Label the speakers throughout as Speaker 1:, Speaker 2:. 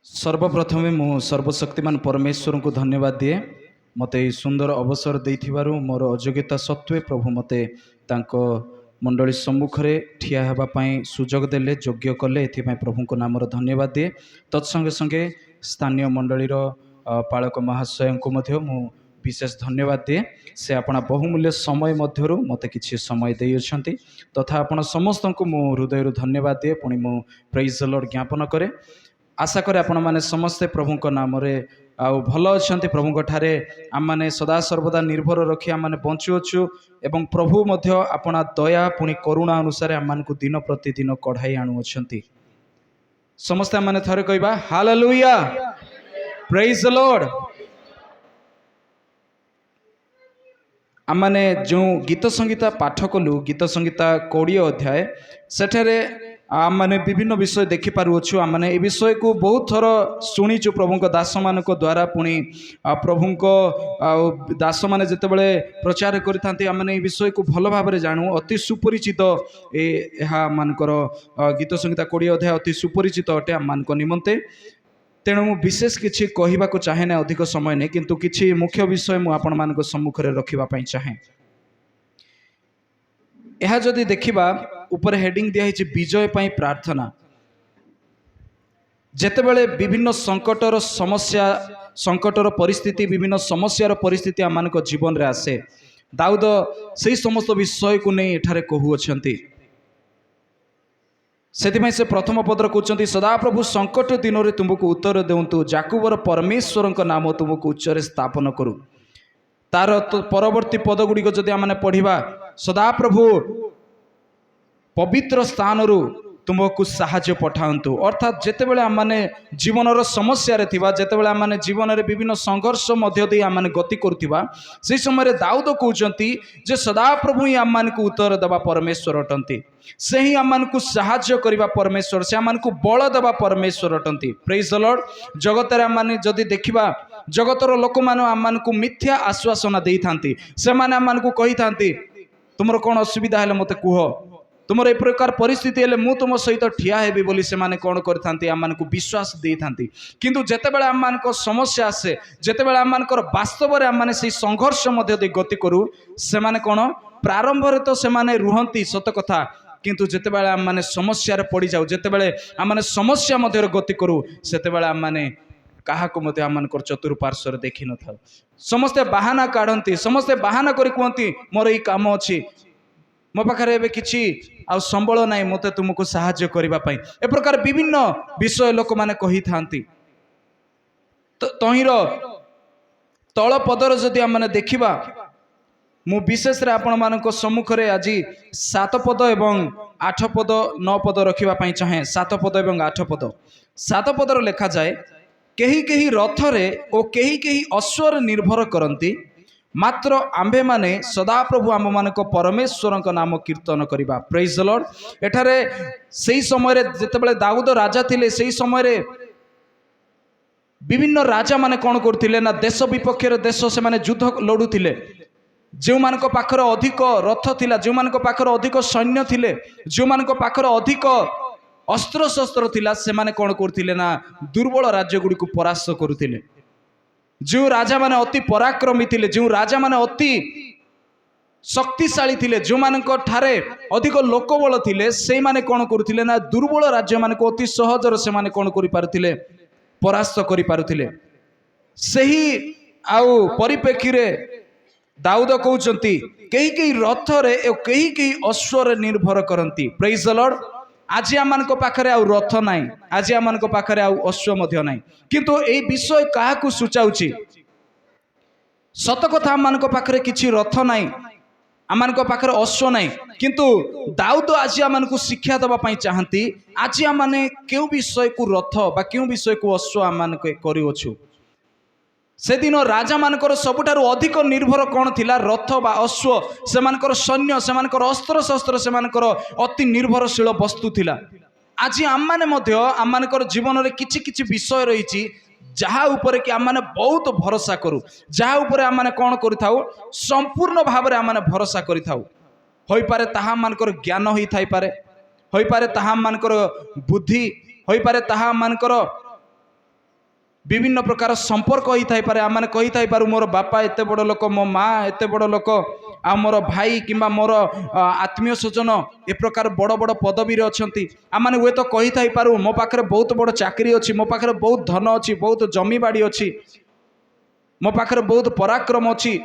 Speaker 1: सर्वप्रथमे मु सर्वशक्तिमान परमेश्वर को धन्यवाद दिए मते सुंदर अवसर देथिबारु मोर अयोग्यता सत्वे प्रभु मते तांको मंडली सम्मुख रे ठिया हेबा पई सुजोग देले योग्य कले एथिपई प्रभु को नामर धन्यवाद दिए। तत्संगे संगे स्थानीय मंडलीर पालक महाशय को मध्य मु विशेष धन्यवाद दिए। से आपना बहुमूल्य समय मध्यरु मते किछि समय देइ अछंती तथा आपण समस्त को मु हृदय धन्यवाद दिए। पुणी मु प्रेज द लॉर्ड ज्ञापन करे। आशा करे आपण माने समस्ते प्रभु नाम आउ भल अच्छा प्रभु ठारे आम मैंने सदा सर्वदा निर्भर रखी आम मैंने बଞ୍ଚुअछु एवं प्रभु मध्य अपना दया पुणी करुणा अनुसार आम को दिन प्रतिदिन कढ़ाई आणुअछंती। समस्ते आम मैंने थरे कहबा हालेलुया, प्रेज द लॉर्ड। आम मैंने जो गीत संगीता पाठ कलु गीत संगीता 20 अध्याय सेठारे आम मैंने विभिन्न विषय देखिपारुछु। आम मैंने ए विषय को बहुत थर शुणीचु प्रभु दास मान द्वारा पुणी प्रभु दास मैंने जितेबले प्रचार करें आम मैंने विषय को भल भाव जानू। अति सुपरिचित यह मानकर गीत संगीता 20 अध्याय अति सुपरिचित अटे आम मान निमंते। तेणु मु विशेष किसी कहवाक चाहे ना, अधिक समय नहीं, किंतु किसी मुख्य विषय मु आपण मान सम्मुख में रखापी चाहे। यह जदि देखिबा ऊपर हेडिंग दिया है विजय पाई प्रार्थना। जेतेबेले विभिन्न संकटर समस्या संकटर परिस्थिति विभिन्न समस्यार परिस्थिति आम मानक जीवन रे आसे, दाऊद से समस्त विषय को नहीं एठारे कहउछंती। सेतिमै से प्रथम पदर कहउछंती सदा प्रभु संकट दिन रे तुमको उत्तर देउंतु, जाकुबर परमेश्वर नाम तुमको उच्चरे स्थापन करू। तार तो परवर्ती पद गुड़िक जदि आम पढ़ा सदा प्रभु पवित्र स्थान रु तुमको साहाय्य पठाऊँ। अर्थात जितेबले आम मैंने जीवन समस्या जितेबले आम मैंने जीवन में विभिन्न संघर्ष मध्य दे आम गति करुवा से समय दाऊद कहते जे सदा प्रभु ही आम को उत्तर देवा परमेश्वर अटंती। से ही आम को साहाय्य करने परमेश्वर, से आम को बल देवा परमेश्वर अटंती। Praise the Lord. जगत आम जदि देखा जगतर लोक मैंने आम को मिथ्या आश्वासना दे था, से मैंने आम को कही था तुम कौन असुविधा है मत कह, तुम ए प्रकार परिस्थिति हेले मु तुम सहित ठिया हेबी बोली से माने कौन करथांती आम को विश्वास दे थांती। किंतु जेतेबेले आम मान समस्या आसे, जेतेबेले आम मान वास्तव में आम माने से संघर्ष मध्य दे गति करू, से माने कौन प्रारंभ रे तो से माने रुहंती सत कथा, किंतु जेतेबेले आम माने समस्या रे पड़ी जाऊ, जेतेबेले आम माने समस्या मध्य गति करू, सेतेबेले आम माने काहा को मते आम मान चतुर्पार्श्व देखि न थाउ। समस्ते बाहाना काढंती, समस्ते बाहाना करी कहंती मोर ई काम अछि, मो पाखे एवं किसी आ संबल ना मत तुमको साहाय्य करने। ए प्रकार विभिन्न विषय लोक मैंने कही था। तहिर तल पदर जदि आम देखा मु विशेष आपण मान सम्मुख में आज 7 पद एवं 8 पद 9 पद रखापी चाहे। 7 पद एवं 8 पद। 7 पदर लेखा जाए केही केही रथरे और केही केही अश्वर निर्भर करती, मात्र आंभे माने सदा प्रभु आम मानक परमेश्वर नाम कीर्तन करवा। Praise the lord. एठारे सही समय जितेबले दाऊद राजा थिले, सही समय विभिन्न राजा माने कौन करथिले ना देश विपक्ष देश से माने युद्ध लड़ुथिले। जो मानक पाखर अधिक रथ थिला, जो मानक पाखर अधिक सैन्य थिले, जो मानक पाखर अधिक अस्त्र शस्त्र थिला, से माने कौन करथिले ना दुर्बल राज्य गुडी को परास्त करुथिले। जो राजा माने अति पराक्रमी थिले, जो राजा माने अति शक्तिशाली थिले, जो मानक ठारे अधिक लोकबल थिले, से माने कौन करुथिले ना दुर्बल राज्य माने को अति सहजर से माने कौन करि पारुथिले, परास्त करि पारुथिले। सही आउ परिप्रेक्षी रे दाऊद कहउचंती केही केही रथ रे ए केही केही अश्वर निर्भर करंती। Praise the Lord. आज आम पाखरे आउ रथ नाई, आज आम पाखरे आउ अश्व मध्य नाई, किंतु ए विषय काहाकू सूचाउची सत कथा। आम पाखरे किछि रथ नाई, आम पाखरे अश्व नाई, किंतु दाऊद आज आम को शिक्षा दबा पई चाहती आज आम क्यों विषय को रथ बा क्यों विषय को अश्व आम करूछु। से दिन राजा मानकर सबुठारु अधिक निर्भर कौन थिला रथ बा अश्व, से मानकर सैन्य, से मानकर अस्त्र शस्त्र, से मानकर अति निर्भरशील वस्तु थिला। आज आम माने मध्य आम मानकर जीवन में किछि किछि विषय रही जहाँ ऊपर कि आम माने बहुत भरोसा करू, जहाँ ऊपर आम माने कौन करिथाउ संपूर्ण भाव में आम माने भरोसा करिथाउ। होई पारे ताहा मानकर ज्ञान होई थाई पारे, होई पारे ताहा मानकर बुद्धि, होई पारे ताहा मानकर विभिन्न प्रकार संपर्क होता है आम मैंने कही था पारू मोर बापा एत बड़ लोक मो माँ एत बड़ लोक आ मोर भाई कि मोर आत्मीय स्वजन ए प्रकार बड़ बड़ पदवी अच्छा आम मैंने हुए तो कही था पारू मो पाखे बहुत बड़ चाकरी अच्छी मो पाखे बहुत धन अच्छी बहुत जमी बाड़ी अच्छी मो पाखे बहुत पराक्रम अच्छी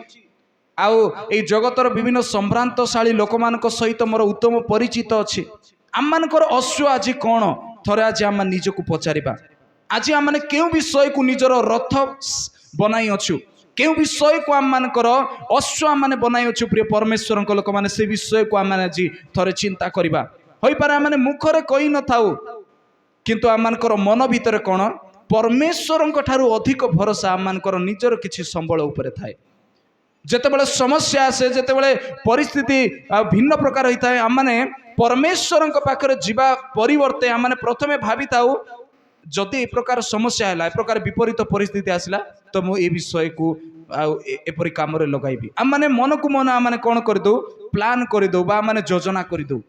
Speaker 1: आउ ए जगतर विभिन्न संभ्रांतशाली लोक मान सहित मोर उत्तम परिचित अच्छी आम मानकर अश्व आज कौन थरे आज आम निजक पचारिबा आज आम मैंने क्यों विषय को निजर रथ बनाई अच्छु क्यों विषय को आम मानकर अश्व आम मैंने बनाई अच्छु प्रिय परमेश्वर लोक मैंने से विषय को आम आज थरे चिंता करवा हो पारे आम मैंने मुखरे कही न थाउ किंतु आम मानकर मन भितर कौन परमेश्वर ठारू अधिक भरोसा आम मानकर निजर किछि संबल उपरे थाए जेतेबेले समस्या आसे जेतेबेले परिस्थिति भिन्न प्रकार होता है आम मैंने परमेश्वर पाखरे जीवा परिवर्ते आम मैंने प्रथमे भावी थाउ जदि ए प्रकार समस्या है ए प्रकार विपरीत परिस्थिति आसला तो मु ए विषय को एपरी काम लगाइबी आम मैंने मन को मन आम मैंने कौन करदो प्लान करदो बा माने योजना करदो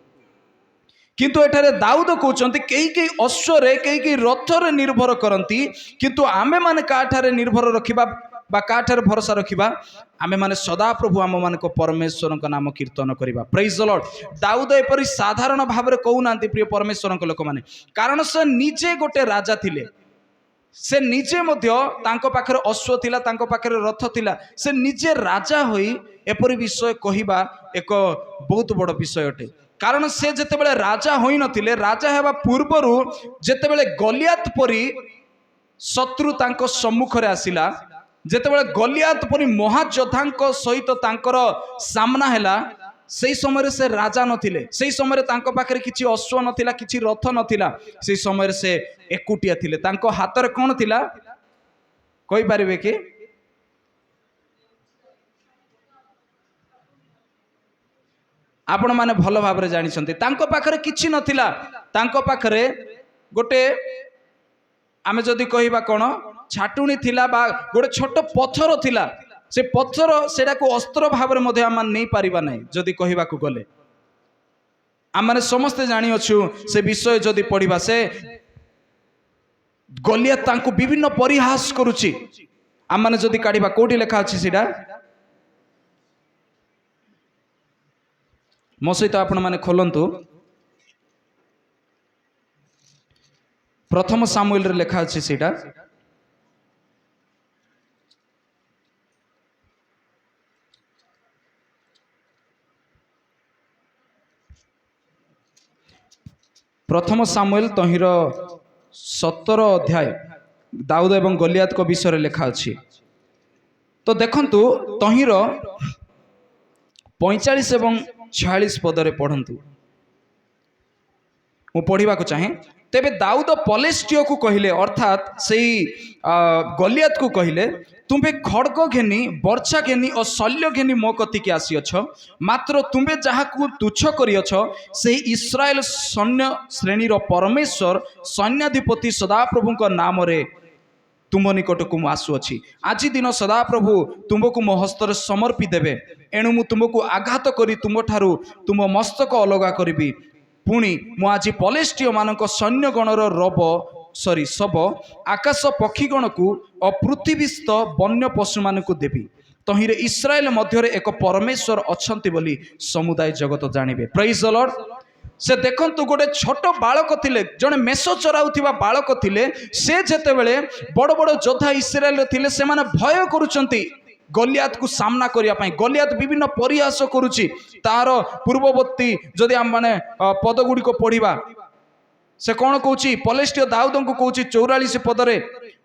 Speaker 1: किंतु एठारे दाऊद कहते कई कई अश्वरे कई कई रथरे निर्भर करती किंतु आमे माने काठारे निर्भर रखिबा बा काठारे भरोसा रखिबा आमे माने सदा प्रभु आम मान परमेश्वर नाम कीर्तन करवा प्रेज द लॉर्ड दाऊद एपरी साधारण भाव में कहूना प्रिय परमेश्वर लोक मैंने कारण से निजे गोटे राजा थिले से निजे मध्य तांको पाखरे अश्व थिला तांको पाखरे रथ थिला से निजे राजा होई एपरी विषय कहिबा एक बहुत बड़ विषय अटे कारण से जेतेबेले राजा होई नथिले राजा हेबा पूर्वरु जेतेबेले गलियात परी शत्रु तांको सम्मुखरे आसिला जेतेबेले गलियात परी महायोद्धा सहित तांकर सामना हैला से समय से राजा नथिले से समय तांको पाखरे किछि अश्व नथिला किछि रथ नथिला से समय से एकुटिया थिले तांको हाथ रे कोन थिला कहि परिबे कि आपण माने भल भाव में जानी तांको पाखरे किछि नथिला तांको पाखरे गोटे आमे जदि कहिबा कोन छाटुणी थिला बा गोटे छोट पत्थर थिला से पत्थर सेटा को अस्त्र भाव में मध्य आम नहीं पारिबा नहीं जदि कहिबा को गले आम माने समस्ते जानी अछु से विषय जदि पढ़िबा से गलियात तांको विभिन्न परिहास करुछि आम माने जदि काढिबा कोठी लेखा अछि सेटा मो सहित आपण माने खोलंतु प्रथम सामुएल रे लेखा अछि सेटा प्रथम सामुएल तहिर 17 अध्याय दाऊद एवं गलियात को विषय रे लेखा अछि तो देखंतु तहिर 45 एवं 46 पदरे पढ़ंतु मु पढ़िबा को चाहे तेबे दाऊद पलेस्टियो को कहिले अर्थात सेही गलियात को कहिले तुम्बे खड़ग घेनी वर्षा घेनी और शल्य घेनी मो कतिके आसीअछ मात्र तुम्बे जहा को तुच्छ करिअछ से इस्राएल सैन्य श्रेणी परमेश्वर सैन्याधिपति सदाप्रभु नाम रे तुम निकट को आसुअछि आज दिन सदाप्रभु तुमको मो हस्तर समर्पी देबे एणु मु तुमको आघात करी तुम ठारू तुम मस्तक अलगा करी पुणी मु आज पलेस्टियो मानक सैन्य गणर सब आकाश पक्षीगण को और पृथ्वीस्थ वन्य पशु मान को देवी तहिरे इस्राएल मध्य एक परमेश्वर अछंती बोली समुदाय जगत जानिबे प्रेज द लॉर्ड से देखंतु गोटे छोट बालक थिले जने मेष चराउथिबा बालक थिले से जेतेबेले बड़ बड़ योद्धा इस्राएल थिले से माने भय करूचंती गलियात को सामना करिया पई गलियात विभिन्न परिहास करूची तार पूर्ववर्ती जदि हम माने पद गुडी को पढ़िबा से कौन कहूँ पलेस्टियो दाऊद को कहूँ 44 पदरे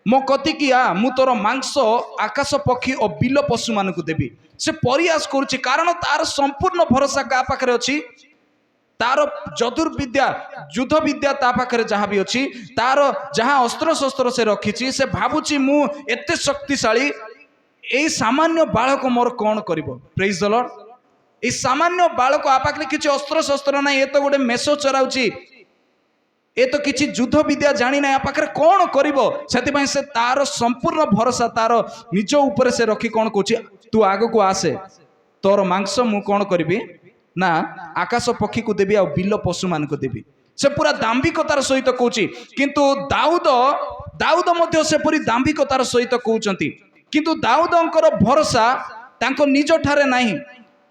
Speaker 1: मो कतिकी आ मु तोर मांस आकाश पक्षी और बिल पशु मान को देवी से परिहास करुच्ची कारण तार संपूर्ण भरोसा क्या पाखे अच्छी तार चतुर्विद्या युद्ध विद्या ता पाखे जहाँ भी अच्छी तार जहाँ अस्त्र शस्त्र से रखी से भावुची मु एते शक्तिशाली ए सामान्य बालक मोर कौन कर प्रेज द लॉर्ड ए सामान्य बालक आ पाखे किसी अस्त्र शस्त्र ना ये तो गोटे मेष चराउची ए तो किसी युद्ध विद्या जानी ना पाखे कौन कर से तार संपूर्ण भरोसा तार निज ऊपर से रखी कौन कहूँ तू आग को आसे तोर मांस मु कौन करी ना आकाश पक्षी को देवी आ बिल पशु मान को देवी से पूरा दाम्भिकतार सहित कहूँ किंतु दाऊद दाऊद मध्य सेपरी दाम्भिकतार सहित कहते किंतु दाऊदंकर भरोसा तांको निज ठारे नहीं।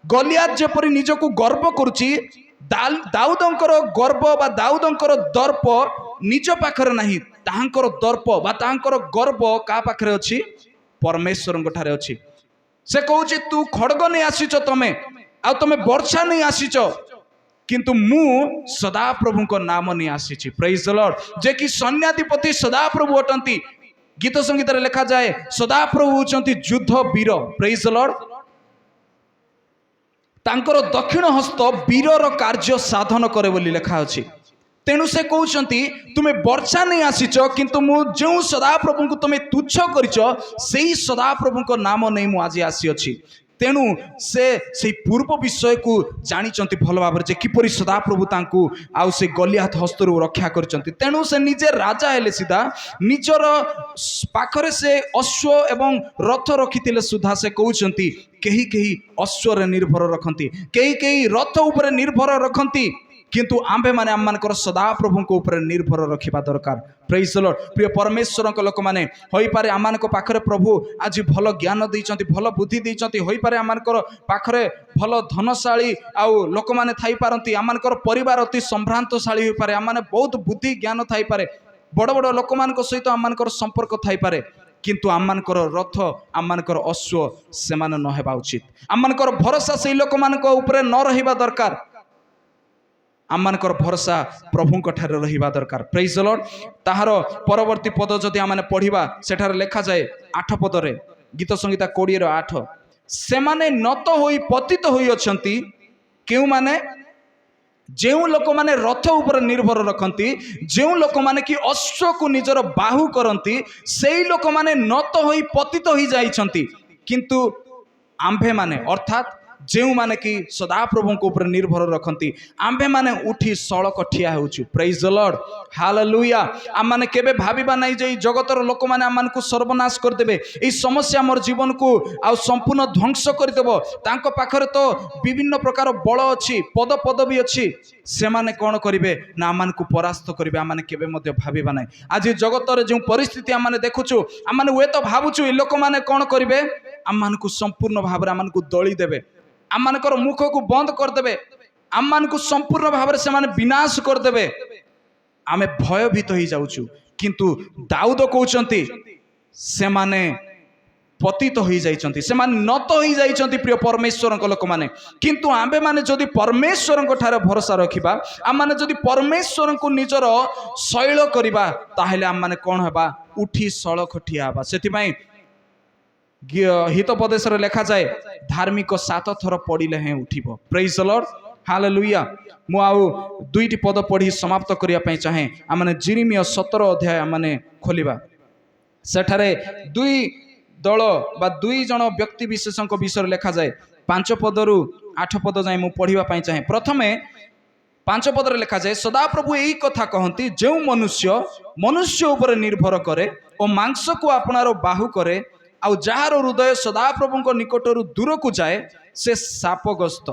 Speaker 1: गलियात जेपरी निजको गर्व करुची दाऊदंकर गर्व बा दाऊदंकर दर्प निज पाखरे नहीं, ताहांकर दर्प बा ताहांकर गर्व का पाखरे अछि? परमेश्वर ठारे अछि। से कहूँ तू खड़ग नहीं आसीच तमे आ तमे वर्षा नहीं आसीच किंतु मु सदा प्रभु को नाम नहीं आसी। Praise the lord. जे कि सैन्याधिपति सदा प्रभु अटंती। गीत संगीत रे लिखा जाए सदा प्रभु होचंती युद्ध वीर। Praise the Lord. तांकर दक्षिण हस्त वीरर कार्य साधन करे बोली लिखा अछि। तेणु से कहउचंती तुमे वर्षा नहीं आसीच किंतु मु जो सदा प्रभु को तुमे तुच्छ करिच सेही सदा प्रभु को नाम नहीं मु आज आसी अछि। तेणु से पूर्व विषय को जानी भल भाव से किपरि सदा प्रभु तांकु आउ से गलियात हस्तरू रक्षा करचंती। तेणु से निजे राजा हेले सीधा निजर पाखरे से अश्व एवं रथ रखिथिले सुधा से कहउचंती केही केही अश्व रे निर्भर रखंती, केही केही रथ ऊपर निर्भर रखंती किंतु आंबे माने आम मानकर सदा प्रभु को ऊपर निर्भर रखिबा दरकार। Praise the Lord. प्रिय परमेश्वर को लोक माने होई पारे आम मानक पाखरे प्रभु आज भल ज्ञान दैचंती, भल बुद्धि दैचंती, होई पारे आम मानकर पाखरे भल धनशाली आउ लोक माने थाई पारंती, आम मानकर परिवार अति संभ्रांतशाली होई पारे, आम माने बहुत बुद्धि ज्ञान थाई पारे, बड़ बड़ लोक मानक सहित आम मानकर संपर्क थाई पारे किंतु आम मानकर रथ आम मानकर अश्व से माने न हेबा उचित। आम मानकर भरोसा से लोक मानक ऊपर न रहिबा दरकार। आमर भरोसा प्रभु ठारे रहिबा दरकार। Praise the Lord. ताहार परवर्ती पद जदि आम पढ़िबा सेठारे लेखा जाए 8 पदरे गीत संहिता 20:8 सेमाने नत होई पतित होई अछंती केउ माने जेउ लोक माने रथ ऊपर निर्भर रखंती, जेउ लोक माने कि अश्व को निजर बाहु करंती सेई लोक माने नत होई पतित होई जाइछंती किंतु आंभे माने अर्थात जेउ माने कि सदा प्रभु को ऊपर निर्भर रखंती आंभे माने उठी सड़क ठिया होछु। Praise the lord. हालेलुया। आम माने केबे भाबिबा नै जे जगतर लोक माने आम मानकु सर्वनाश कर देबे, ए समस्या मोर जीवन को आ संपूर्ण ध्वंस कर देबो। तांको पाखरे तो विभिन्न प्रकार बल अछि, पद पदवी अछि, से माने कोन करिवे ना आम मानकु परास्त करिवे। आम माने केबे मध्ये भाबिबा नै। आज जगतर जो परिस्थिति आम माने देखुछु आम माने वे तो भाबुछु ए लोक माने कोन करिवे, आम मानकु संपूर्ण भाबरे आम मानकु दଳି देबे, आम मानकर मुख को बंद करदे, आम मान को संपूर्ण भाव से माने विनाश करदे। आमे भयभीत हो जाऊँ किंतु दाऊद कहते से माने पतित हो जाइछंती, से माने नत हो जाइछंती प्रिय परमेश्वर लोक माने। किंतु आंबे माने जदि परमेश्वर ठारे भरोसा रखिबा, आम माने जदि परमेश्वर को निजर शैल करिबा ताहेले आम माने कोन हेबा उठी सड़क ठिया हेबा। सेथिबाई हितोपदेश लेखा जाए धार्मिक 7 थर पड़िले हैं उठिबो। Praise the lord. हालेलुया। मु आउ 2टी पद पढ़ी समाप्त करिया पई चाहे। आमने जिरिमिया 17 अध्याय आमने खोलिबा सेठारे 2 दल बा 2 जन व्यक्ति विशेषक विषय लेखा जाए 5 पदरु 8 पद जाए मु पढ़िबा पई चाहे। प्रथमे 5 पदर लेखा जाए सदा प्रभु यही कथा कहती जो मनुष्य मनुष्य ऊपर निर्भर करे और मांस को आपनार बाहु करे आउ जार हृदय सदा प्रभु निकटर दूर को जाए से सापग्रस्त,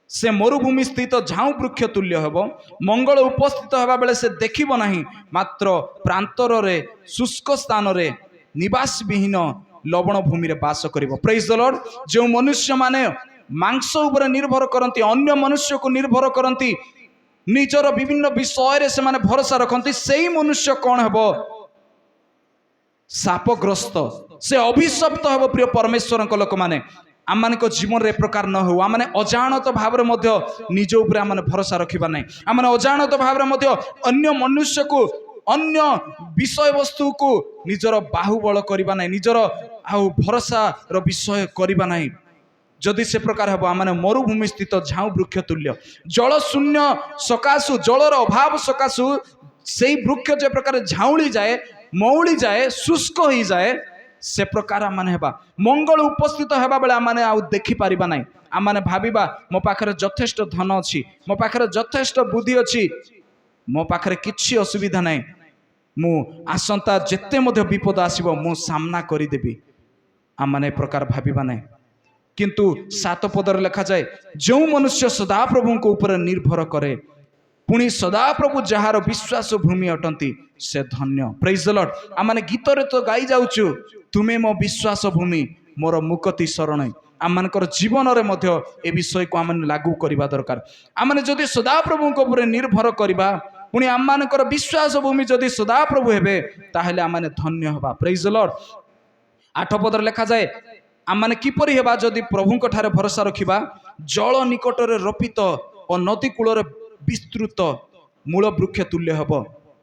Speaker 1: से मरुभूमि स्थित झाऊ वृक्ष तुल्य हेब, मंगल उपस्थित होगा बेले से देखिब नहीं, मात्र प्रांतर रे शुष्क स्थान रे निवास विहीन लवण भूमि रे वास करिब। Praise the Lord. जो मनुष्य माने मांस उपर निर्भर करती, अन्य मनुष्य को निर्भर करती, निजर विभिन्न विषय रे से माने भरोसा रखती, सेही मनुष्य कौन हेब सापग्रस्त, से अभिशप्त हेब। प्रिय परमेश्वर लोक माने आम मान जीवन रे प्रकार न हो, आम अजाणत भाव निज उपर आम भरोसा रखा ना, आम अजाणत भाव अन्य मनुष्य को अन्य विषय वस्तु को निजर बाहुबल करवा ना, निजर आउ भरोसा विषय करवा ना। जदि से प्रकार हम आम मरुभूमि स्थित झाऊ वृक्ष तुल्य, जल शून्य सकाशु जलर अभाव सकाशु से वृक्ष जे प्रकार झाऊली जाए मौली जाए शुष्क हो जाए से प्रकार माने हेबा। मंगल उपस्थित हेबा बेले आमाने आउ देखि पारिबा नै। आमाने भाबिबा मो पाखरे यथेष्ट धन अछि, मो पाखरे यथेष्ट बुद्धि अछि, मो पाखरे किछि असुविधा नै, मु आसंता जेते मध्ये विपद आसीबो मु सामना करि देबी। आमाने प्रकार भाबिबा नै। किंतु 7 पदर लिखा जाए जो मनुष्य सदा प्रभु को ऊपर निर्भर करे पुणी सदाप्रभु जार विश्वास भूमि अटंती से धन्य। Praise the Lord. आम गीत तो गाई जाऊँ तुम्हें मो विश्वास भूमि मोर मुक्ति शरण। आम मानकर जीवन रे मध्य ए विषय को आम लागू करबा दरकार। आम जदि सदाप्रभु उपर निर्भर करबा पुणी आम मानकर विश्वास भूमि जदि सदाप्रभु हेबे ताहेले आम धन्य हबा। Praise the Lord. 8 पदर लिखा जाए आम मैंने किपरि हेबा जदि प्रभुंक ठारे भरोसा रखिबा जल निकटरे रोपित और नदी कूल विस्तृत मूल वृक्ष तुल्य हब।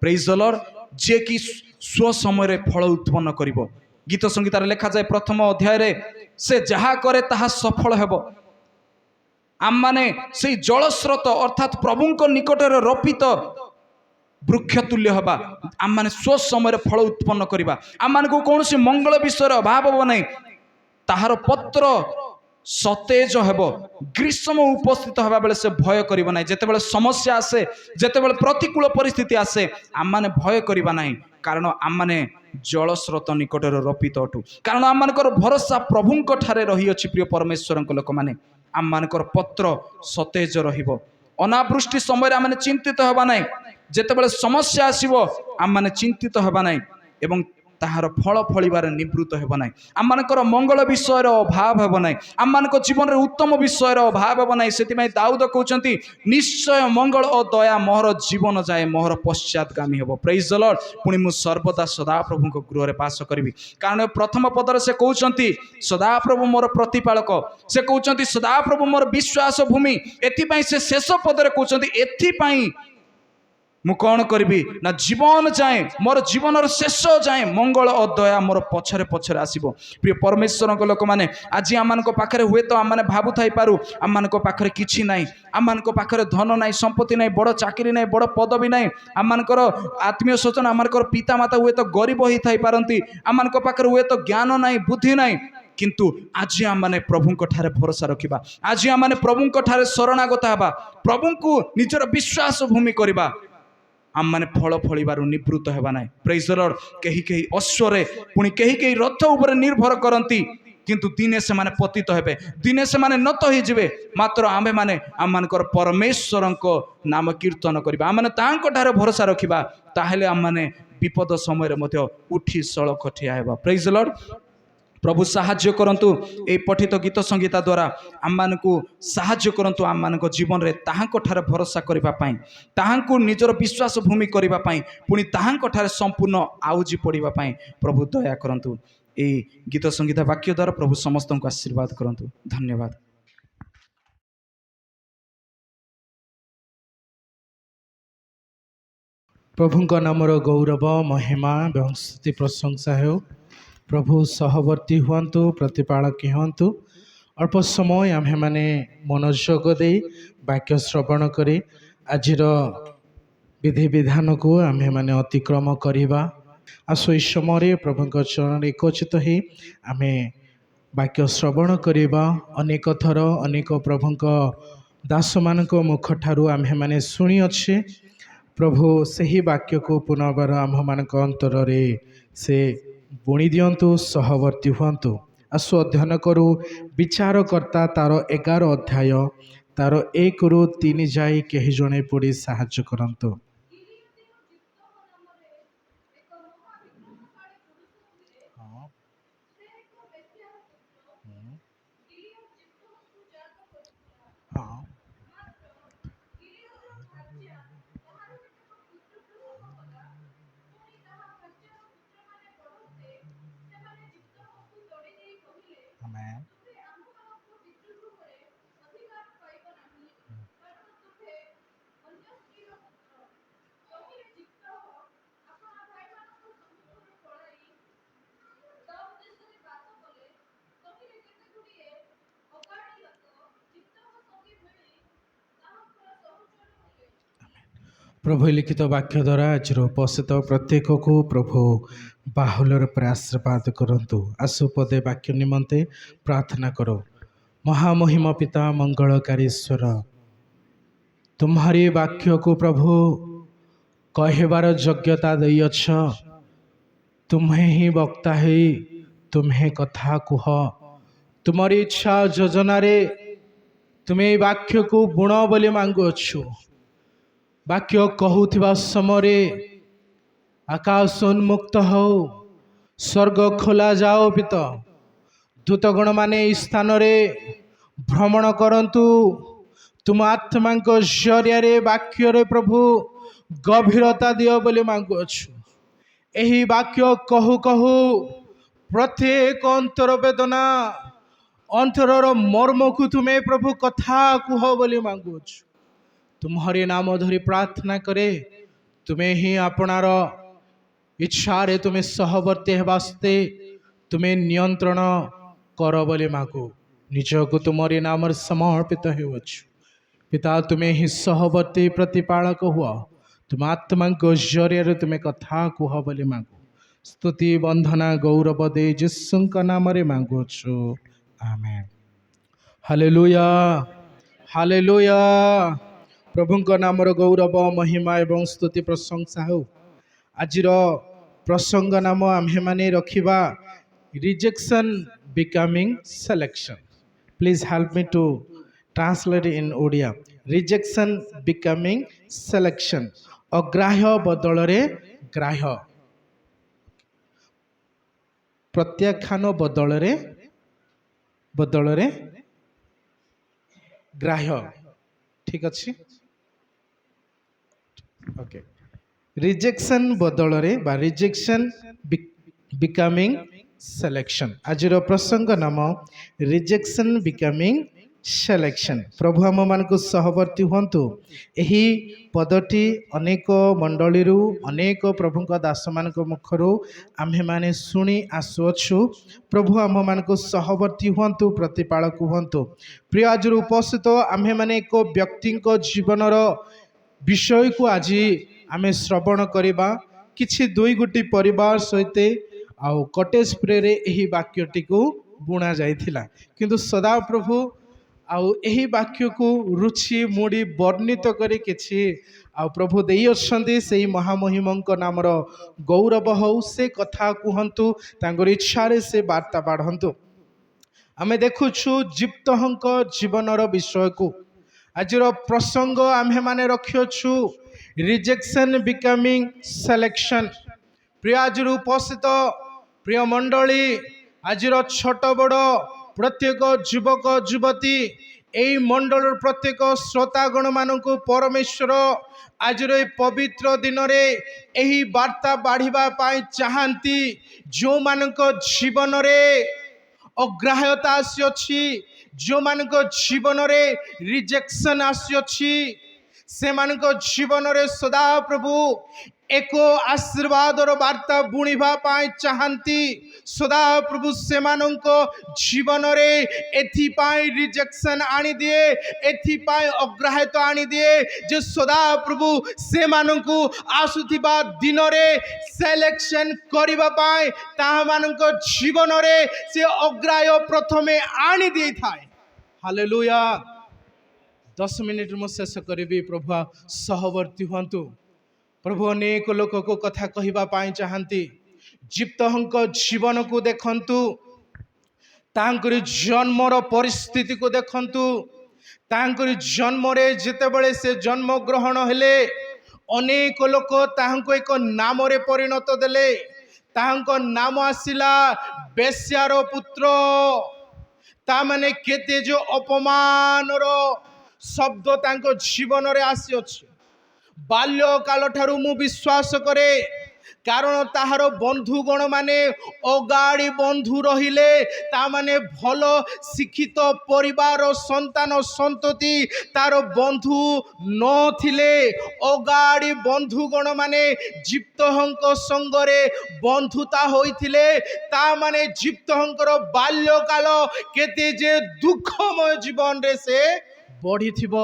Speaker 1: Praise the lord. जे कि स्व समय फल उत्पन्न करिवो। गीत संगीतार लिखा जाए 1म अध्याय रे से जहा करे ताहा सफल हेबो। आम माने से जल स्रोत अर्थात प्रभुंक निकटरे रोपित वृक्ष तुल्य हवा। आम माने स्व समय फल उत्पन्न करवा। आम मान को कौन सी मंगल विषय अभाव हम ना। ताहार पत्र सतेज हेब। ग्रीष्म उपस्थित हवा बेले से भय करिबा नाही। जेते बेले समस्या आसे जेते बेले प्रतिकूल परिस्थिति आसे आम माने भय करिबा नाही। कारण आम माने जल स्रोत निकटरे रोपित अटु। कारण आम मानकर भरोसा प्रभुंक ठारे रही अछि। प्रिय परमेश्वरक लोक माने आम मानकर पत्र सतेज रहिबो। अनावृष्टि समय आम माने चिंतित हवा नाही। जेतेबेले समस्या आसीबो आम माने चिंतित हवा नाही एवं ताहार फल फलिबार निवृत्त हेब नाही। आम मानकर मंगल विषय अभाव हेब नाही। आम मानक जीवन रे उत्तम विषय अभाव हेब नाही। सेतिमाई दाऊद कहउचंती निश्चय मंगल और दया मोहर जीवन जाए मोहर पश्चातगामी हेब। Praise the Lord. पुणी मु सर्वदा सदा प्रभुंक गृह रे वास करिवि। कारण प्रथम पदर से कहउचंती सदा प्रभु मोर प्रतिपालक। से कहउचंती सदा प्रभु मोर विश्वास भूमि। एथिपाई से शेष पदर कहउचंती एथिपाई मु कौन करी ना जीवन जाए मोर जीवन शेष जाए मंगल और दया मोर पछरे पछरे आसीबो। प्रिय परमेश्वर लोक मैंने आज आम पाखे हुए तो आम भावु थाई पारू आम पाखे किछि नाई। आम पाखे धन नाई संपत्ति नाई बड़ चाकरी नाई बड़ पदवी नाई। आम आत्मीय स्वजन आम पिता माता हुए तो गरीब हो थाई पारती। आम पाखे हुए तो ज्ञान नाई बुद्धि नाई। किंतु आज आम मैंने प्रभु ठारे भरोसा रखिबा। आज आम मैंने प्रभु ठारे शरणागत हवा। प्रभु को निजर विश्वास भूमि करवा। आम माने फल फलिबार निवृत्त हेबा नाही। Praise the Lord. कहीं कहीं अश्वरे पुणी कहीं कहीं रथ उपर निर्भर करती किंतु दिने से माने पतित हेबे दिने से माने नत हो जिवे। मात्र आमे माने आम मानकर परमेश्वरंक नाम कीर्तन करबा। आम माने तांको ठारे भरोसा रखिबा ताहेले आम माने विपद समय रे मध्य उठी सड़क ठिया हेबा। Praise the lord. प्रभु साहाଯ୍य करंतु ए पठित गीत संगीता द्वारा आम मानकु साहाଯ୍य करंतु आम मानक जीवन रे ताहांको ठारे भरोसा करिबा पई ताहांको निजर विश्वास भूमि करिबा पई पुणी ताहांको ठारे संपूर्ण आउजी पड़िबा पई प्रभु दया करंतु। ए गीत संगीता वाक्य द्वारा प्रभु समस्त को आशीर्वाद करंतु। धन्यवाद।
Speaker 2: प्रभु नामर गौरव महिमा एवं स्तुति प्रशंसा हो। प्रभु सहवर्ती हुआंतु प्रतिपालक हुआंतु। अल्प समय आम्हे माने मनोयोग दे वाक्य श्रवण करी आजिर विधि विधान को आम्हे माने अतिक्रम करिबा। आसो इस समय प्रभु चरण एकचित ही आमे वाक्य श्रवण करिबा। अनेक थर अनेक प्रभु दास मानक मुख ठारू आम्हे माने सुनी अच्छे। प्रभु सही वाक्य को पुनर्बार आम मानक अंतर रे से बुणी दियंतु सहवर्ती हुआंतु। आसु अध्ययन करू विचारकर्ता तार 11 अध्याय तार 1 रु 3 जाई कही जणे पड़ी साहाय्य करंतु। प्रभु लिखित वाक्य द्वारा आज उपस्थित प्रत्येक को प्रभु बाहुल्य पर आशीर्वाद करंतु। आसु पदे वाक्य निमंते प्रार्थना करो। महामहिम पिता मंगलकारी ईश्वर तुम्हारी वाक्य को प्रभु कहबार योग्यता दैछ। तुम्हें ही वक्ता है तुम्हें कथा कुह। तुम्हारी इच्छा योजना रे तुम्हें वाक्य को बुण बोली मांगुअछु। ବାକ୍ୟ କହୁଥିବା ସମୟରେ ଆକାଶ ଉନ୍ମୁକ୍ତ ହଉ, ସ୍ୱର୍ଗ ଖୋଲା ଯାଅ ପିତ। ଦୂତଗଣମାନେ ଏହି ସ୍ଥାନରେ ଭ୍ରମଣ କରନ୍ତୁ। ତୁମ ଆତ୍ମାଙ୍କ ଜରିଆରେ ବାକ୍ୟରେ ପ୍ରଭୁ ଗଭୀରତା ଦିଅ ବୋଲି ମାଗୁଅଛୁ। ଏହି ବାକ୍ୟ କହୁ କହୁ ପ୍ରତ୍ୟେକ ଅନ୍ତର ବେଦନା, ଅନ୍ତରର ମର୍ମକୁ ତୁମେ ପ୍ରଭୁ କଥା କୁହ ବୋଲି ମାଗୁଅଛୁ। ତୁମରି ନାମ ଧରି ପ୍ରାର୍ଥନା କରେ, ତୁମେ ହିଁ ଆପଣାର ଇଚ୍ଛାରେ ତୁମେ ସହବର୍ତ୍ତୀ ହେବା ଆସ୍ତେ ତୁମେ ନିୟନ୍ତ୍ରଣ କର ବୋଲି ମାଗୁ। ନିଜକୁ ତୁମରି ନାମରେ ସମର୍ପିତ ହେଉଅଛୁ। ପିତା, ତୁମେ ହିଁ ସହବର୍ତ୍ତୀ ପ୍ରତିପାଳକ ହୁଅ। ତୁମ ଆତ୍ମାଙ୍କ ଜରିଆରେ ତୁମେ କଥା କୁହ ବୋଲି ମାଗୁ। ସ୍ତୁତି ବନ୍ଦନା ଗୌରବ ଦେଇ ଯୀଶୁଙ୍କ ନାମରେ ମାଗୁଅଛୁ, ଆମେନ୍। Hallelujah, hallelujah. ପ୍ରଭୁଙ୍କ ନାମର ଗୌରବ, ମହିମା ଏବଂ ସ୍ତୁତି ପ୍ରଶଂସା ହେଉ। ଆଜିର ପ୍ରସଙ୍ଗ ନାମ ଆମ୍ଭେମାନେ ରଖିବା rejection becoming selection. Please help me to translate in Odia. Rejection becoming selection, ଅଗ୍ରାହ୍ୟ ବଦଳରେ ଗ୍ରାହ୍ୟ, ପ୍ରତ୍ୟାଖ୍ୟାନ ବଦଳରେ ଗ୍ରାହ୍ୟ। ଠିକ ଅଛି, ଓକେ। ରିଜେକ୍ସନ୍ ବଦଳରେ ବା ରିଜେକ୍ସନ୍ ବିକମିଂ ସିଲେକ୍ସନ୍। ଆଜିର ପ୍ରସଙ୍ଗ ନାମ ରିଜେକ୍ସନ୍ ବିକମିଂ ସିଲେକ୍ସନ୍। ପ୍ରଭୁ ଆମମାନଙ୍କୁ ସହବର୍ତ୍ତୀ ହୁଅନ୍ତୁ। ଏହି ପଦଟି ଅନେକ ମଣ୍ଡଳୀରୁ, ଅନେକ ପ୍ରଭୁଙ୍କ ଦାସମାନଙ୍କ ମୁଖରୁ ଆମ୍ଭେମାନେ ଶୁଣି ଆସୁଅଛୁ। ପ୍ରଭୁ ଆମମାନଙ୍କୁ ସହବର୍ତ୍ତୀ ହୁଅନ୍ତୁ, ପ୍ରତିପାଳକ ହୁଅନ୍ତୁ। ପ୍ରିୟ, ଆଜିର ଉପସ୍ଥିତ ଆମ୍ଭେମାନେ ଏକ ବ୍ୟକ୍ତିଙ୍କ ଜୀବନର ବିଷୟକୁ ଆଜି ଆମେ ଶ୍ରବଣ କରିବା। କିଛି ଦୁଇ ଗୋଟି ପରିବାର ସହିତ ଆଉ କଟେଜ ପ୍ରେରେ ଏହି ବାକ୍ୟଟିକୁ ବୁଣା ଯାଇଥିଲା, କିନ୍ତୁ ସଦାପ୍ରଭୁ ଆଉ ଏହି ବାକ୍ୟକୁ ରୁଚି ମୁଡ଼ି ବର୍ଣ୍ଣିତ କରି କିଛି ଆଉ ପ୍ରଭୁ ଦେଇଅଛନ୍ତି। ସେହି ମହାମହିମଙ୍କ ନାମର ଗୌରବ ହଉ, ସେ କଥା କୁହନ୍ତୁ, ତାଙ୍କର ଇଚ୍ଛାରେ ସେ ବାର୍ତ୍ତା ବାଢ଼ନ୍ତୁ। ଆମେ ଦେଖୁଛୁ ଜିପ୍ତହଙ୍କ ଜୀବନର ବିଷୟକୁ। ଆଜିର ପ୍ରସଙ୍ଗ ଆମ୍ଭେମାନେ ରଖିଅଛୁ ରିଜେକ୍ସନ୍ ବିକମିଂ ସିଲେକ୍ସନ୍। ପ୍ରିୟ, ଆଜିର ଉପସ୍ଥିତ ପ୍ରିୟ ମଣ୍ଡଳୀ, ଆଜିର ଛୋଟ ବଡ଼ ପ୍ରତ୍ୟେକ ଯୁବକ ଯୁବତୀ, ଏହି ମଣ୍ଡଳର ପ୍ରତ୍ୟେକ ଶ୍ରୋତାଗଣମାନଙ୍କୁ ପରମେଶ୍ୱର ଆଜିର ଏହି ପବିତ୍ର ଦିନରେ ଏହି ବାର୍ତ୍ତା ବାଢ଼ିବା ପାଇଁ ଚାହାନ୍ତି। ଯେଉଁମାନଙ୍କ ଜୀବନରେ ଅଗ୍ରାହ୍ୟତା ଆସିଅଛି, ଯେଉଁମାନଙ୍କ ଜୀବନରେ ରିଜେକ୍ସନ୍ ଆସିଅଛି, ସେମାନଙ୍କ ଜୀବନରେ ସଦାପ୍ରଭୁ ଏକ ଆଶୀର୍ବାଦର ବାର୍ତ୍ତା ବୁଣିବା ପାଇଁ ଚାହାନ୍ତି। ସଦାପ୍ରଭୁ ସେମାନଙ୍କ ଜୀବନରେ ଏଥିପାଇଁ ରିଜେକ୍ସନ୍ ଆଣିଦିଏ, ଏଥିପାଇଁ ଅଗ୍ରାହ୍ୟତା ଆଣିଦିଏ ଯେ ସଦାପ୍ରଭୁ ସେମାନଙ୍କୁ ଆସୁଥିବା ଦିନରେ ସିଲେକ୍ସନ୍ କରିବା ପାଇଁ ତାହାମାନଙ୍କ ଜୀବନରେ ସେ ଅଗ୍ରାହ୍ୟ ପ୍ରଥମେ ଆଣିଦେଇଥାଏ। ହାଲେଲୁୟା। 10 ମିନିଟ୍ ମୁଁ ଶେଷ କରିବି। ପ୍ରଭୁ ସହବର୍ତ୍ତୀ ହୁଅନ୍ତୁ। ପ୍ରଭୁ ଅନେକ ଲୋକକୁ କଥା କହିବା ପାଇଁ ଚାହାନ୍ତି। ଜିପ୍ତହଙ୍କ ଜୀବନକୁ ଦେଖନ୍ତୁ, ତାଙ୍କର ଜନ୍ମର ପରିସ୍ଥିତିକୁ ଦେଖନ୍ତୁ। ତାଙ୍କର ଜନ୍ମରେ ଯେତେବେଳେ ସେ ଜନ୍ମଗ୍ରହଣ ହେଲେ, ଅନେକ ଲୋକ ତାହାଙ୍କୁ ଏକ ନାମରେ ପରିଣତ ଦେଲେ। ତାହାଙ୍କ ନାମ ଆସିଲା ବେଶ୍ୟାର ପୁତ୍ର। ତାମାନେ କେତେ ଯେ ଅପମାନର ଶବ୍ଦ ତାଙ୍କ ଜୀବନରେ ଆସିଅଛି। ବାଲ୍ୟକାଳ ଠାରୁ ମୁଁ ବିଶ୍ୱାସ କରେ, କାରଣ ତାହାର ବନ୍ଧୁଗଣ ମାନେ ଅଗାଡ଼ି ବନ୍ଧୁ ରହିଲେ, ତାମାନେ ଭଲ ଶିକ୍ଷିତ ପରିବାର ସନ୍ତାନ ସନ୍ତତି ତାର ବନ୍ଧୁ ନଥିଲେ। ଅଗାଡ଼ି ବନ୍ଧୁଗଣ ମାନେ ଜିପ୍ତହଙ୍କ ସଙ୍ଗରେ ବନ୍ଧୁତା ହୋଇଥିଲେ। ତାମାନେ ଜିପ୍ତହଙ୍କର ବାଲ୍ୟକାଳ କେତେ ଯେ ଦୁଃଖମୟ ଜୀବନରେ ସେ ବଢ଼ିଥିବ।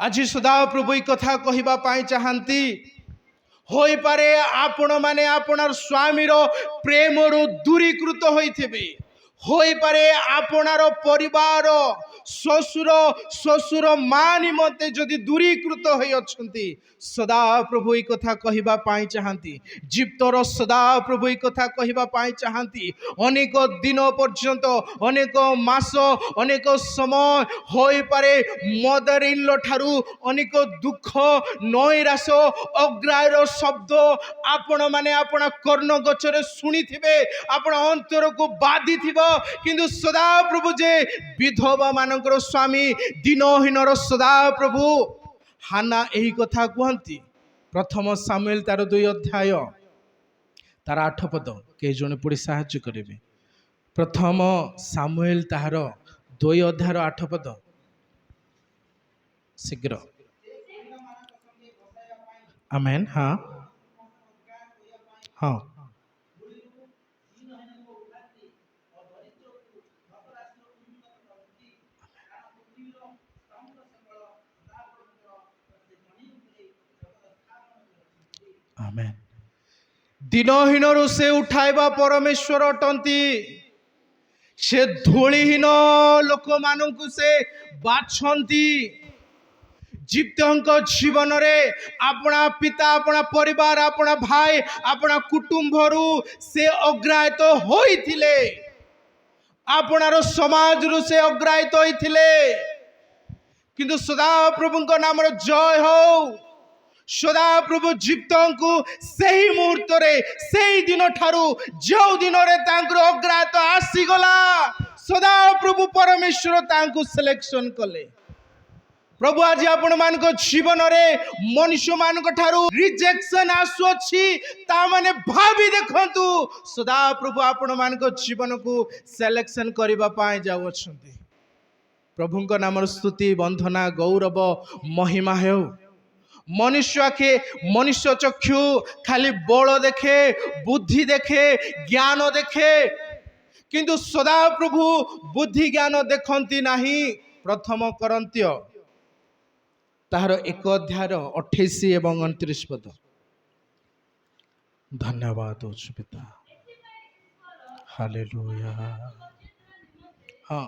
Speaker 2: ଆଜି ସଦାପ୍ରଭୁ ଏହି କଥା କହିବା ପାଇଁ ଚାହାନ୍ତି। ହୋଇପାରେ ଆପଣମାନେ ଆପଣର ସ୍ୱାମୀର ପ୍ରେମରୁ ଦୂରୀକୃତ ହୋଇଥିବେ। ହୋଇପାରେ ଆପଣାର ପରିବାର ଶ୍ୱଶୁର ଶ୍ୱଶୁର ମା ନିମନ୍ତେ ଯଦି ଦୂରୀକୃତ ହୋଇ ଅଛନ୍ତି, ସଦାପ୍ରଭୁ ଏହି କଥା କହିବା ପାଇଁ ଚାହାନ୍ତି। ଜିପ୍ତର ସଦାପ୍ରଭୁ ଏହି କଥା କହିବା ପାଇଁ ଚାହାନ୍ତି। ଅନେକ ଦିନ ପର୍ଯ୍ୟନ୍ତ, ଅନେକ ମାସ, ଅନେକ ସମୟ ହୋଇପାରେ ମଦର ଇନ୍ ଲ ଠାରୁ ଅନେକ ଦୁଃଖ, ନୈରାଶ, ଅଗ୍ରାହ୍ୟର ଶବ୍ଦ ଆପଣମାନେ ଆପଣ କର୍ଣ୍ଣ ଗଛରେ ଶୁଣିଥିବେ, ଆପଣ ଅନ୍ତରକୁ ବାଧିଥିବ। କିନ୍ତୁ ସଦାପ୍ରଭୁ ଯେ ବିଧବା ମାନଙ୍କର ସ୍ୱାମୀ, ଦିନହୀନର ସଦାପ୍ରଭୁ, ହାନା ଏହି କଥା କୁହନ୍ତି। ପ୍ରଥମ ସାମୁଏଲ ତାର 2 ଅଧ୍ୟାୟ ତାର 8 ପଦ। କେହି ଜଣେ ପଢ଼ି ସାହାଯ୍ୟ କରିବେ। ପ୍ରଥମ ସାମୁଏଲ ତାହାର 2 ଅଧ୍ୟାୟର 8 ପଦ। ଶୀଘ୍ର। ଆମେନ୍। ହଁ ହଁ ଆମେନ୍। ଦିନହୀନରୁ ସେ ଉଠାଇବା ପରମେଶ୍ୱର ଅଟନ୍ତି। ସେ ଧୂଳିହୀନ ଲୋକମାନଙ୍କୁ ସେ ବାଛନ୍ତି। ଜିପ୍ତଙ୍କ ଜୀବନରେ ଆପଣା ପିତା, ଆପଣା ପରିବାର, ଆପଣା ଭାଇ, ଆପଣା କୁଟୁମ୍ବରୁ ସେ ଅଗ୍ରାହ୍ୟ ହୋଇଥିଲେ। ଆପଣାର ସମାଜରୁ ସେ ଅଗ୍ରାହ୍ୟ ହୋଇଥିଲେ। କିନ୍ତୁ ସଦାପ୍ରଭୁଙ୍କ ନାମର ଜୟ ହଉ। ସଦାପ୍ରଭୁ ଜିପ୍ତଙ୍କୁ ସେହି ମୁହୂର୍ତ୍ତରେ, ସେହି ଦିନ ଠାରୁ ଯେଉଁ ଦିନରେ ତାଙ୍କର ଅଗ୍ରାହ୍ୟ ଆସିଗଲା, ସଦାପ୍ରଭୁ ପରମେଶ୍ୱର ତାଙ୍କୁ ସିଲେକ୍ସନ କଲେ। ପ୍ରଭୁ ଆଜି ଆପଣମାନଙ୍କ ଜୀବନରେ ମନୁଷ୍ୟମାନଙ୍କ ଠାରୁ ରିଜେକ୍ସନ ଆସୁଅଛି, ତା ମାନେ ଭାବି ଦେଖନ୍ତୁ, ସଦାପ୍ରଭୁ ଆପଣମାନଙ୍କ ଜୀବନକୁ ସିଲେକ୍ସନ କରିବା ପାଇଁ ଯାଉଅଛନ୍ତି। ପ୍ରଭୁଙ୍କ ନାମର ସ୍ତୁତି, ବନ୍ଦନା, ଗୌରବ, ମହିମା ହେଉ। ମନୁଷ୍ୟ ଆଖି, ମନୁଷ୍ୟ ଚକ୍ଷୁ ଖାଲି ବଳ ଦେଖେ, ବୁଦ୍ଧି ଦେଖେ, ଜ୍ଞାନ ଦେଖେ, କିନ୍ତୁ ସଦାପ୍ରଭୁ ବୁଦ୍ଧି ଜ୍ଞାନ ଦେଖନ୍ତି ନାହିଁ। ପ୍ରଥମ କରନ୍ତୀୟ ତାହାର 1 ଅଧ୍ୟାୟର 28 ଏବଂ 29 ପଦ। ଧନ୍ୟବାଦ ଦଉଛୁ ପିତା। ହାଲେଲୁୟା। ହଁ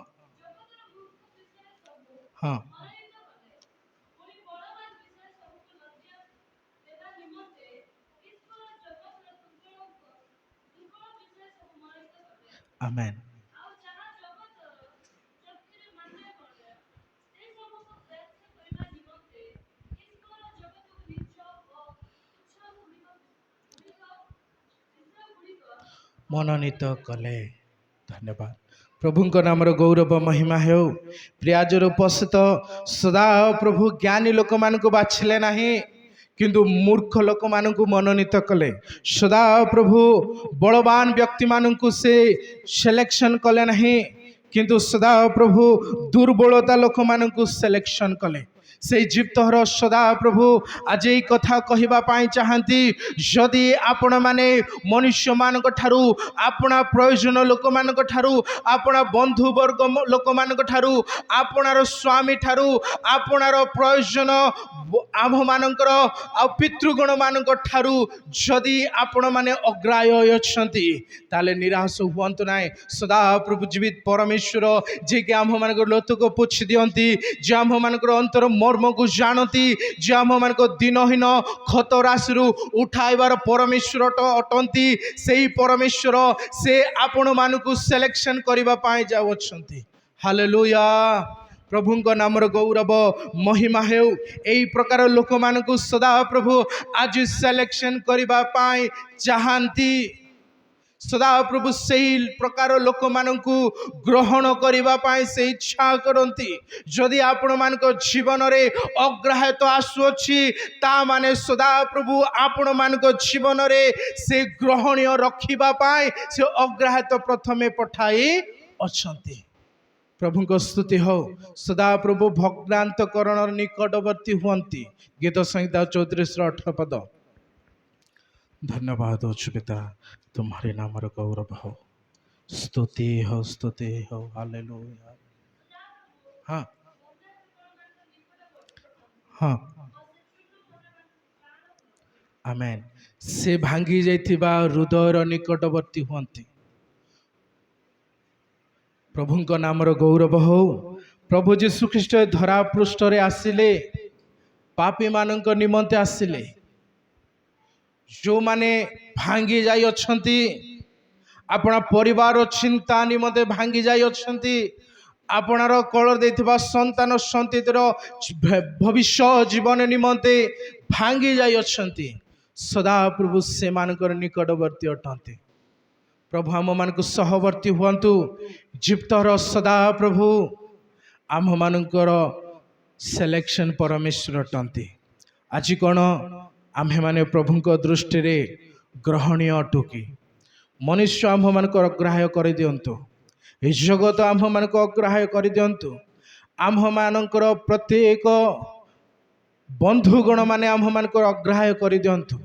Speaker 2: ହଁ ଆମେନ୍। ମନୋନୀତ କଲେ। ଧନ୍ୟବାଦ। ପ୍ରଭୁଙ୍କ ନାମର ଗୌରବ ମହିମା ହେଉ। ପ୍ରିୟାଜର ଉପସ୍ଥିତ, ସଦା ପ୍ରଭୁ ଜ୍ଞାନୀ ଲୋକମାନଙ୍କୁ ବାଛିଲେ ନାହିଁ, କିନ୍ତୁ ମୂର୍ଖ ଲୋକମାନଙ୍କୁ ମନୋନୀତ କଲେ। ସଦା ପ୍ରଭୁ ବଳବାନ ବ୍ୟକ୍ତିମାନଙ୍କୁ ସେ ସିଲେକ୍ସନ କଲେ ନାହିଁ, କିନ୍ତୁ ସଦା ପ୍ରଭୁ ଦୁର୍ବଳତା ଲୋକମାନଙ୍କୁ ସିଲେକ୍ସନ କଲେ। সেই ଜିପ୍ତର ସଦାପ୍ରଭୁ ଆଜି ଏହି କଥା କହିବା ପାଇଁ ଚାହାନ୍ତି, ଯଦି ଆପଣମାନେ ମନୁଷ୍ୟମାନଙ୍କ ଠାରୁ, ଆପଣା ପ୍ରୟୋଜନ ଲୋକମାନଙ୍କ ଠାରୁ, ଆପଣା ବନ୍ଧୁବର୍ଗ ଲୋକମାନଙ୍କ ଠାରୁ, ଆପଣାର ସ୍ୱାମୀ ଠାରୁ, ଆପଣାର ପ୍ରୟୋଜନ ଆମ୍ଭମାନଙ୍କର ଆଉ ପିତୃଗଣମାନଙ୍କ ଠାରୁ ଯଦି ଆପଣମାନେ ଅଗ୍ରାହ୍ୟ ଅଛନ୍ତି, ତାହେଲେ ନିରାଶ ହୁଅନ୍ତୁ ନାହିଁ। ସଦାପ୍ରଭୁ ଜୀବିତ ପରମେଶ୍ୱର, ଯିଏକି ଆମ୍ଭମାନଙ୍କର ଲୋତକୁ ପୋଛି ଦିଅନ୍ତି, ଯେ ଆମ୍ଭମାନଙ୍କର ଅନ୍ତର ମର୍ମକୁ ଜାଣନ୍ତି, ଯେ ଆମ୍ଭମାନଙ୍କ ଦିନହୀନ କ୍ଷତ ରାଶିରୁ ଉଠାଇବାର ପରମେଶ୍ୱର ଅଟନ୍ତି, ସେହି ପରମେଶ୍ୱର ସେ ଆପଣମାନଙ୍କୁ ସିଲେକ୍ସନ କରିବା ପାଇଁ ଯାଉଅଛନ୍ତି। ହାଲେଲୁୟା। ପ୍ରଭୁଙ୍କ ନାମର ଗୌରବ ମହିମା ହେଉ। ଏହି ପ୍ରକାର ଲୋକମାନଙ୍କୁ ସଦାପ୍ରଭୁ ଆଜି ସିଲେକ୍ସନ କରିବା ପାଇଁ ଚାହାନ୍ତି। ସଦାପ୍ରଭୁ ସେହି ପ୍ରକାର ଲୋକମାନଙ୍କୁ ଗ୍ରହଣ କରିବା ପାଇଁ ସେ ଇଚ୍ଛା କରନ୍ତି। ଯଦି ଆପଣମାନଙ୍କ ଜୀବନରେ ଅଗ୍ରାହ୍ୟ ଆସୁଅଛି, ତା ମାନେ ସଦାପ୍ରଭୁ ଆପଣମାନଙ୍କ ଜୀବନରେ ସେ ଗ୍ରହଣୀୟ ରଖିବା ପାଇଁ ସେ ଅଗ୍ରାହ୍ୟ ପ୍ରଥମେ ପଠାଇ ଅଛନ୍ତି। ପ୍ରଭୁଙ୍କ ସ୍ତୁତି ହଉ। ସଦାପ୍ରଭୁ ଭଗ୍ନାନ୍ତକରଣର ନିକଟବର୍ତ୍ତୀ ହୁଅନ୍ତି। ଗୀତ ସଂହିତା 34:18 ପଦ। ଧନ୍ୟବାଦ ଅଛୁ ପିତା, तुम्हारे नामर गौरव हो। स्तुति हो, स्तुति हो। हालेलुया। हाँ हाँ आमेन। से भांगी जाइथिबा हृदयर निकटवर्ती हुअंती। प्रभुଙ୍କ नामर गौरव हो। प्रभु जीशु ख्रीष्ट धरा पृष्ठ रे आसिले पापी मानक निमंते आसिले जो माने भांगी जाई अछंती आपण परिवार चिंता निमंते भांगी जाई अछंती आपणार कल देथिबा संतान संततिर भविष्य जीवन निमंते भांगी जाई अछंती सदा प्रभु से मानकर निकटवर्ती अटंती प्रभु आम मानक सहवर्ती हुअंतु जिप्तर सदा प्रभु आम मानकर सिलेक्शन परमेश्वर अटंती आज कौन आम्हे माने प्रभु दृष्टि रे ग्रहणीय अटुकी मनुष्य आम मानक अग्राह्य कर दियंतु जगत आम मानक अग्राह्य कर दियंतु आम मानकर प्रत्येक बंधुगण माने आम मानक अग्राह्य कर दियंतु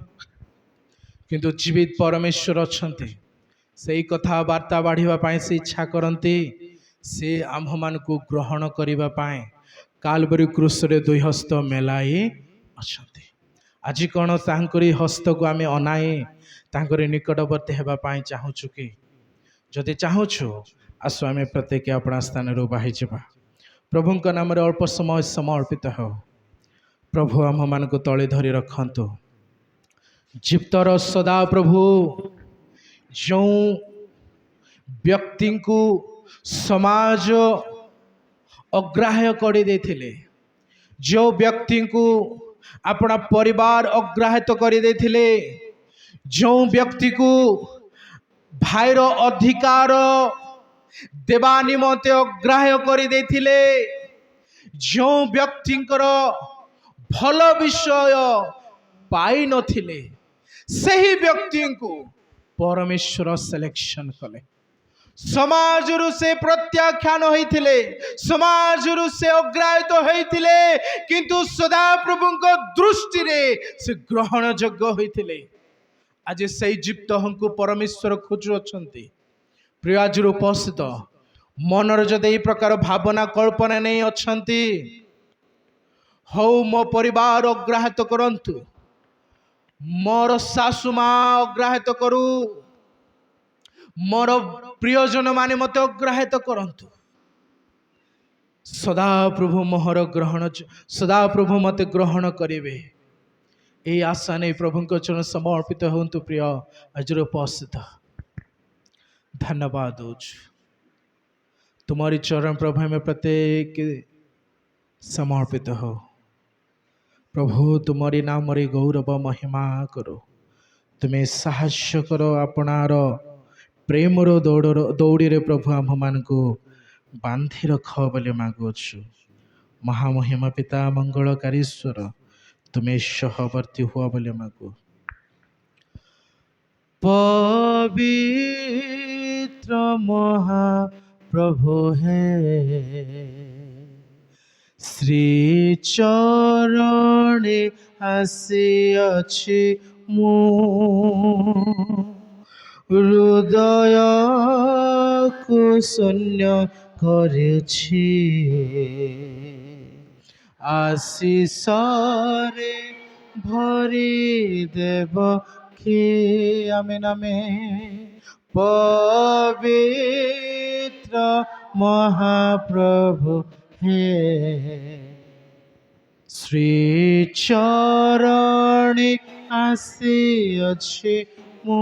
Speaker 2: किंतु जीवित परमेश्वर अछंती सेई कथाबार्ता बढ़ावा से इच्छा करती से आम्भ को ग्रहण करने कालवरी क्रूस रे दुई हस्त मेलाई अछंती आज कौन तांकरी हस्त को आम अनाई तांकरी निकटवर्ती होगापाई चाहूँ कि जदि चाहूँ आसु आम प्रत्येक अपना स्थान रू बाहि जावा प्रभु नाम अल्प समय समर्पित हो प्रभु आम मान को तले धरी रखंतु जिप्तर सदा प्रभु जो व्यक्ति को समाज अग्राह्य कर देथिले जो व्यक्ति को अपना परिवार अग्राह्य कर देथिले जो व्यक्ति को भाईर अधिकार देवा निमंते अग्राह्य कर देथिले जो व्यक्तिंकर भल विषय पाई नथिले सही व्यक्ति को परमेश्वर सिलेक्शन कले समाज से प्रत्याख्यान होइथिले समाज से अग्राहित होइथिले किंतु सदा प्रभु दृष्टि रे से ग्रहण योग्य होइथिले आज से जिप्त हमको परमेश्वर खोजु अछंती प्रिय आज उपस्थित मनर जदे ए प्रकार भावना कल्पना नहीं अछंती हौ मो परिवार अग्राहित करंतु मोर सासु माँ अग्राहित करू मोर प्रियजन माने मत अग्राहित करंतु सदा प्रभु मोहर ग्रहण सदा प्रभु मत ग्रहण करेंगे ये आशा नहीं प्रभु चरण समर्पित हूँ प्रिय आज उपस्थित धन्यवाद तुम्हारी चरण प्रभु में प्रत्येक समर्पित हो प्रभु तुम्हारी नाम रे गौरव महिमा करो तुम्हें साहस्य करो आपणार प्रेमर दौड़ी रे प्रभु आम मान को बांधि रख बोले मागुछु महामहिमा पिता मंगलकारीश्वर तुम्हें सहवर्ती हुआ बोले मागु पवित्र महाप्रभु है श्री चरणे आसी अछि मो हृदय को शून्य करेछि आशीष रे भरी देव के आमेन आमेन पवित्र महाप्रभु हे श्री चरणे आसी अछि मो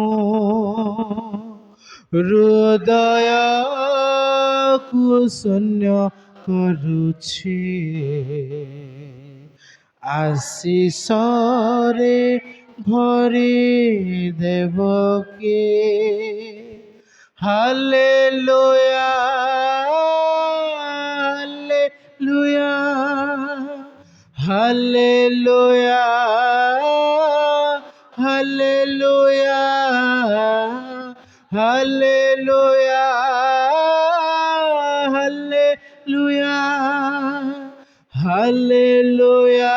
Speaker 2: हृदय को शून्य करुछि आशीष रे भरी देव के hallelujah hallelujah hallelujah hallelujah hallelujah hallelujah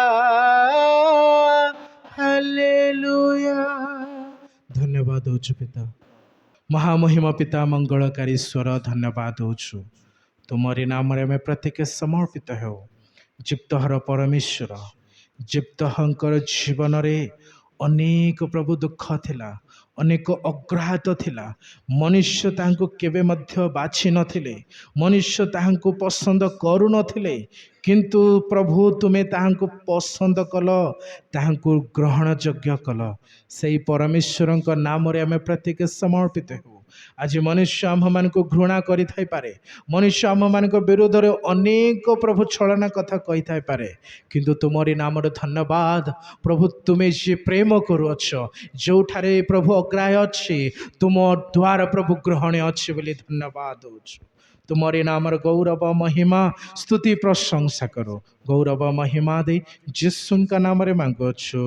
Speaker 2: hallelujah धन्यवाद होछु पिता महामहिमा पिता मंगलकारी ईश्वर धन्यवाद होछु तुम्हारी नाम रे मैं प्रत्येक समर्पित हो जिप्तहर परमेश्वर जिप्तहंकर जीवन रे ଅନେକ ପ୍ରଭୁ ଦୁଃଖ ଥିଲା, ଅନେକ ଅଗ୍ରାହତ ଥିଲା। ମନୁଷ୍ୟ ତାହାଙ୍କୁ କେବେ ମଧ୍ୟ ବାଛି ନଥିଲେ, ମନୁଷ୍ୟ ତାହାଙ୍କୁ ପସନ୍ଦ କରୁନଥିଲେ, କିନ୍ତୁ ପ୍ରଭୁ ତୁମେ ତାହାଙ୍କୁ ପସନ୍ଦ କଲ, ତାହାଙ୍କୁ ଗ୍ରହଣଯୋଗ୍ୟ କଲ। ସେଇ ପରମେଶ୍ୱରଙ୍କ ନାମରେ ଆମେ ପ୍ରତ୍ୟେକ ସମର୍ପିତ ହେଉ। ଆଜି ମନୁଷ୍ୟ ଆମ୍ଭମାନଙ୍କୁ ଘୃଣା କରିଥାଇପାରେ, ମନୁଷ୍ୟ ଆମ୍ଭମାନଙ୍କ ବିରୋଧରେ ଅନେକ ପ୍ରଭୁ ଛଳନା କଥା କହିଥାଇପାରେ, କିନ୍ତୁ ତୁମରି ନାମରେ ଧନ୍ୟବାଦ ପ୍ରଭୁ। ତୁମେ ଯିଏ ପ୍ରେମ କରୁଅଛ, ଯେଉଁଠାରେ ପ୍ରଭୁ ଅଗ୍ରାହ୍ୟ ଅଛି, ତୁମ ଦ୍ୱାର ପ୍ରଭୁ ଗ୍ରହଣୀୟ ଅଛି ବୋଲି ଧନ୍ୟବାଦ ଦେଉଛୁ। ତୁମରି ନାମର ଗୌରବ ମହିମା ସ୍ତୁତି ପ୍ରଶଂସା କରୁ। ଗୌରବ ମହିମା ଦେଇ ଯୀଶୁଙ୍କ ନାମରେ ମାଗୁଅଛୁ,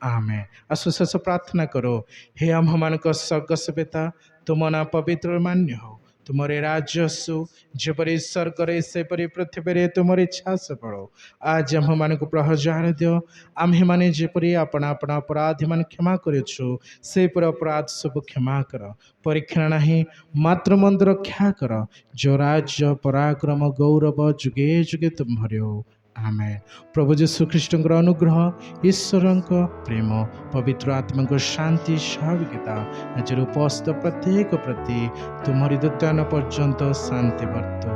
Speaker 2: ଆମେ। ଆସୁ ଶେଷ ପ୍ରାର୍ଥନା କରୁ। ହେ ଆମ୍ଭମାନଙ୍କ ସ୍ୱର୍ଗସ୍ଥ ପିତା, ତୁମ ନାଁ ପବିତ୍ର ମାନ୍ୟ ହେଉ, ତୁମରି ରାଜ୍ୟ ଆସୁ, ଯେପରି ସ୍ୱର୍ଗରେ ସେପରି ପୃଥିବୀରେ ତୁମର ଇଚ୍ଛା ସଫଳ। ଆଜି ଆମ୍ଭମାନଙ୍କୁ ପ୍ରହଜାର ଦିଅ, ଆମ୍ଭେମାନେ ଯେପରି ଆପଣା ଆପଣା ଅପରାଧୀମାନେ କ୍ଷମା କରିଛୁ, ସେପରି ଅପରାଧ ସବୁ କ୍ଷମା କର। ପରୀକ୍ଷା ନାହିଁ, ମାତ୍ର ମନ୍ଦ ରକ୍ଷା କର, ଯେଉଁ ରାଜ୍ୟ ପରାକ୍ରମ ଗୌରବ ଯୁଗେ ଯୁଗେ ତୁମରି ହେଉ, ଆମେ। ପ୍ରଭୁ ଯୀଶୁ ଖ୍ରୀଷ୍ଟଙ୍କର ଅନୁଗ୍ରହ, ଈଶ୍ୱରଙ୍କ ପ୍ରେମ, ପବିତ୍ର ଆତ୍ମାଙ୍କ ଶାନ୍ତି ସ୍ୱାଭାବିକତା ଆଜିର ଉପସ୍ଥିତ ପ୍ରତ୍ୟେକ ପ୍ରତି ତୁମରି ଦୁର୍ଦାନ ପର୍ଯ୍ୟନ୍ତ ଶାନ୍ତି ବର୍ତ୍ତୁ।